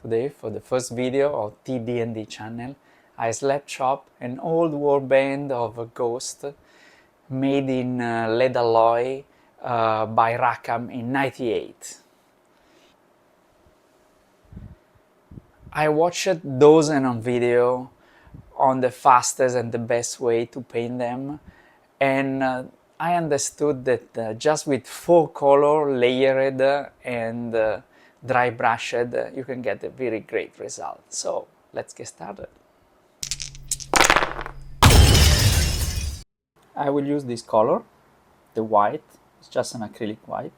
Today, for the first video of TD&D channel, I slap chop an old warband of a Ghost made in lead alloy by Rackham in '98. I watched dozens of video on the fastest and the best way to paint them, and I understood that just with 4 color layered and dry brushed, you can get a very great result. So let's get started. I will use this color, the white. It's just an acrylic white.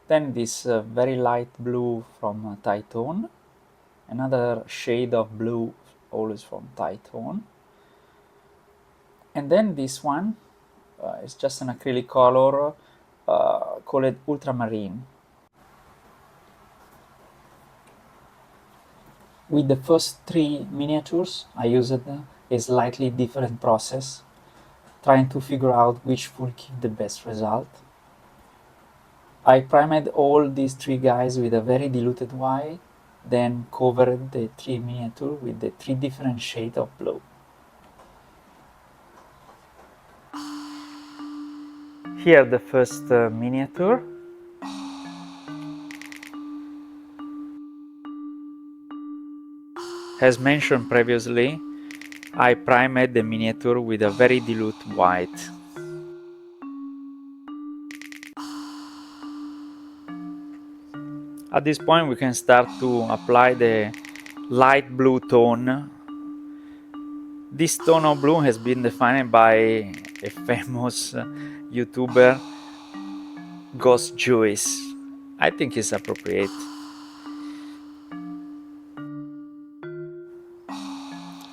Then this very light blue from Titone, another shade of blue always from Titone, and then this one is just an acrylic color called Ultramarine. With the first 3 miniatures, I used a slightly different process, trying to figure out which will give the best result. I primed all these 3 guys with a very diluted white, then covered the 3 miniatures with the 3 different shades of blue. Here the first miniature. As mentioned previously, I primed the miniature with a very dilute white. At this point we can start to apply the light blue tone. This tone of blue has been defined by a famous YouTuber, Ghost Juice. I think it's appropriate.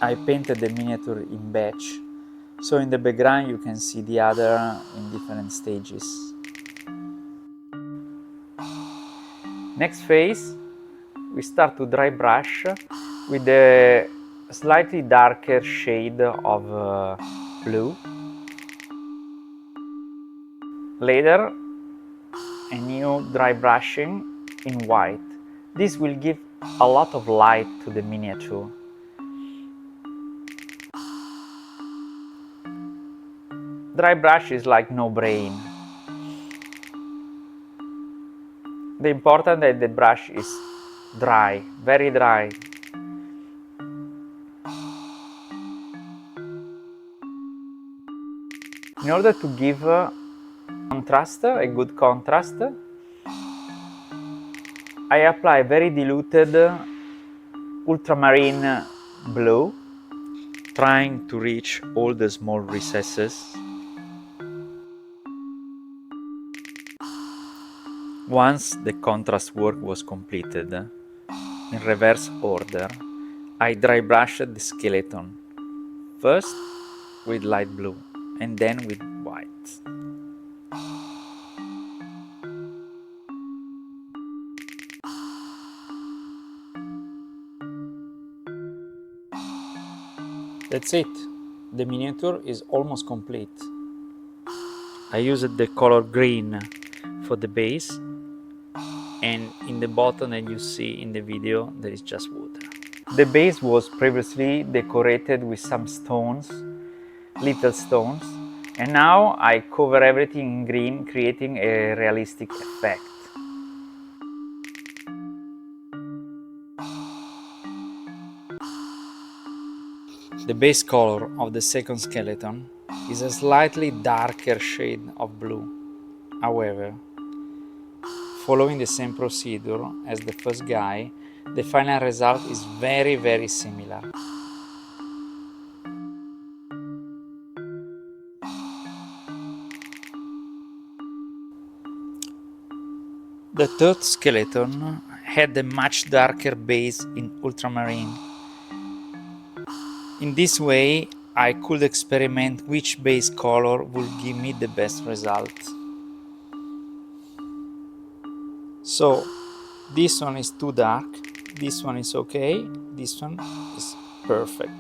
I painted the miniature in batch, so in the background you can see the other in different stages. Next phase, we start to dry brush with a slightly darker shade of blue. Later, a new dry brushing in white. This will give a lot of light to the miniature. Dry brush is like no brain. The important that the brush is dry, very dry. In order to give contrast, a good contrast, I apply very diluted ultramarine blue, trying to reach all the small recesses. Once the contrast work was completed, in reverse order, I dry brushed the skeleton, first with light blue and then with white. That's it. The miniature is almost complete. I used the color green for the base, and in the bottom that you see in the video there is just water. The base was previously decorated with some stones, little stones, and now I cover everything in green, creating a realistic effect. The base color of the second skeleton is a slightly darker shade of blue. However, following the same procedure as the first guy, the final result is very similar. The third skeleton had a much darker base in ultramarine. In this way, I could experiment which base color would give me the best result. So, this one is too dark, this one is okay, this one is perfect.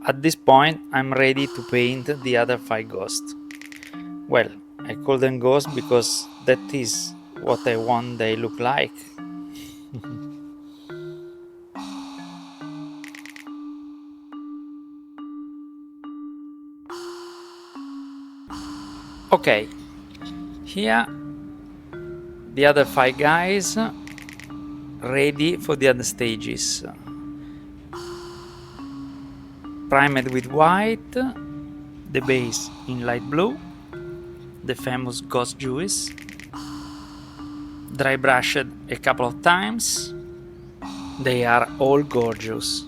At this point, I'm ready to paint the other 5 ghosts. Well, I call them ghosts because that is what I want they look like. Okay, here the other 5 guys ready for the other stages. Primed with white, the base in light blue, the famous ghost juice, dry brushed a couple of times. They are all gorgeous,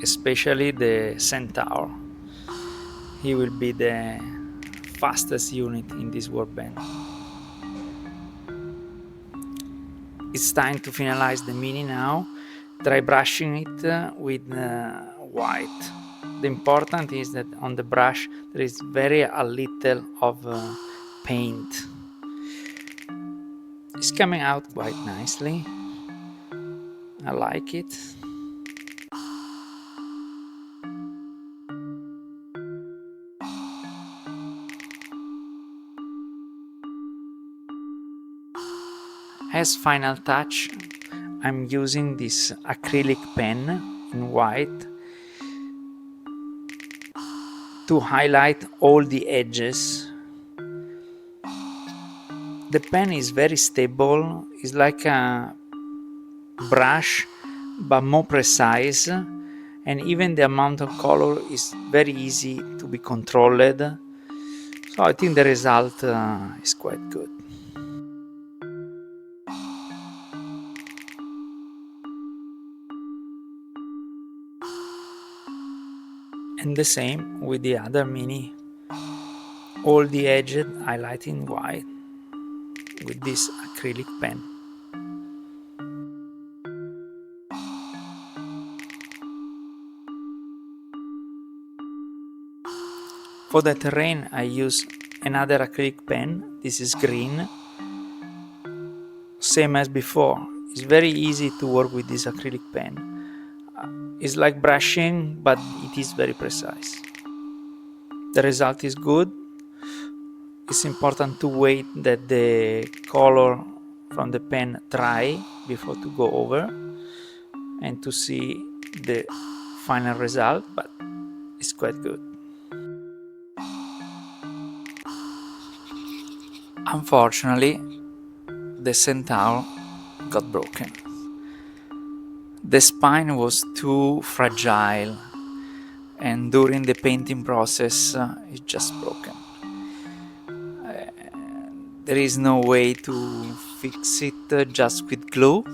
especially the Centaur. He will be the fastest unit in this warband. It's time to finalize the Mini now, dry brushing it with white. The important is that on the brush there is very a little of paint. It's coming out quite nicely. I like it. As final touch, I'm using this acrylic pen in white to highlight all the edges. The pen is very stable, it's like a brush but more precise, and even the amount of color is very easy to be controlled, so I think the result is quite good. And the same with the other Mini, all the edges highlighted in white with this acrylic pen. For the terrain I use another acrylic pen, this is green, same as before. It's very easy to work with this acrylic pen. It's like brushing, but it is very precise. The result is good. It's important to wait that the color from the pen dry before to go over and to see the final result, but it's quite good. Unfortunately, the Centaur got broken. The spine was too fragile, and during the painting process it's just broken. There is no way to fix it just with glue,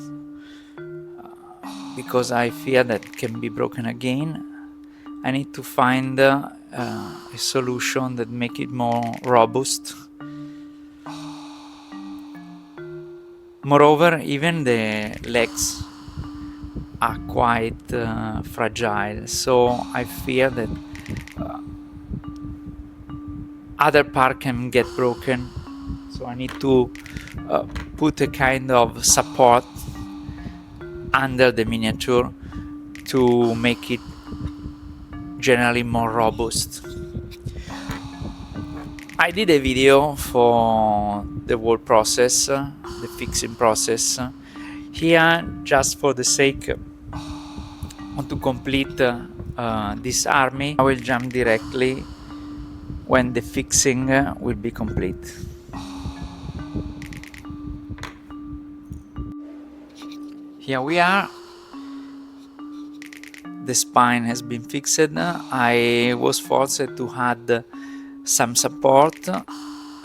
because I fear that it can be broken again. I need to find a solution that make it more robust. Moreover, even the legs are quite fragile, so I fear that other part can get broken, so I need to put a kind of support under the miniature to make it generally more robust. I did a video for the whole process, the fixing process. Here, just for the sake to complete this army, I will jump directly when the fixing will be complete. Here we are. The spine has been fixed. I was forced to add some support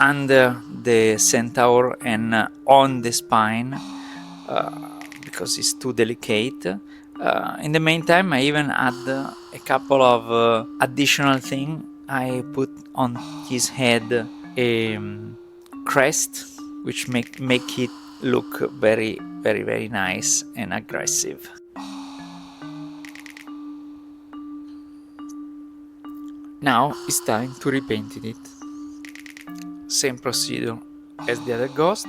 under the Centaur and on the spine because it's too delicate. In the meantime, I even add a couple of additional things. I put on his head a crest, which make it look very nice and aggressive. Now it's time to repaint it. Same procedure as the other ghost,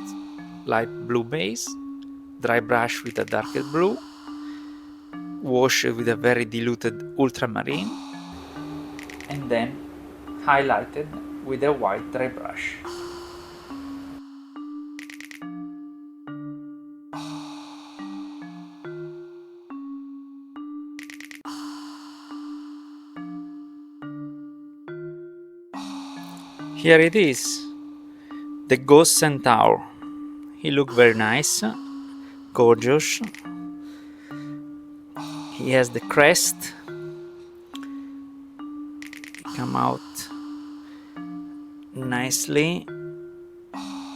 light blue base, dry brush with a darker blue, wash with a very diluted ultramarine, and then highlighted with a white dry brush. Here it is, the Ghost Centaur. He looked very nice, gorgeous. He has the crest, come out nicely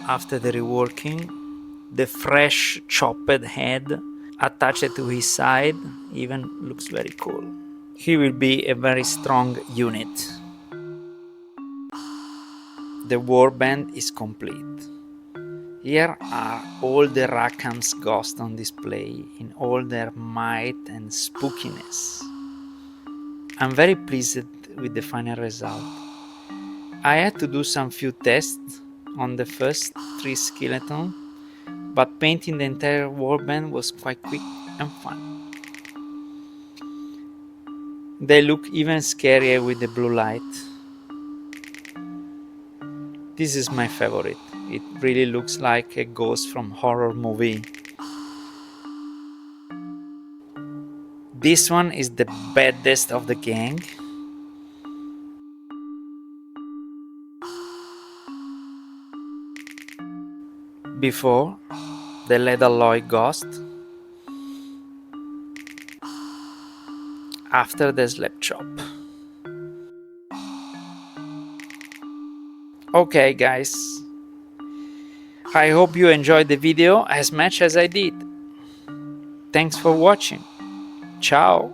after the reworking. The fresh chopped head attached to his side even looks very cool. He will be a very strong unit. The warband is complete. Here are all the Rakam's ghosts on display in all their might and spookiness. I'm very pleased with the final result. I had to do some few tests on the first 3 skeletons, but painting the entire warband was quite quick and fun. They look even scarier with the blue light. This is my favorite. It really looks like a ghost from horror movie. This one is the baddest of the gang. Before, the lead alloy ghost. After the slap chop. Okay guys, I hope you enjoyed the video as much as I did. Thanks for watching. Ciao.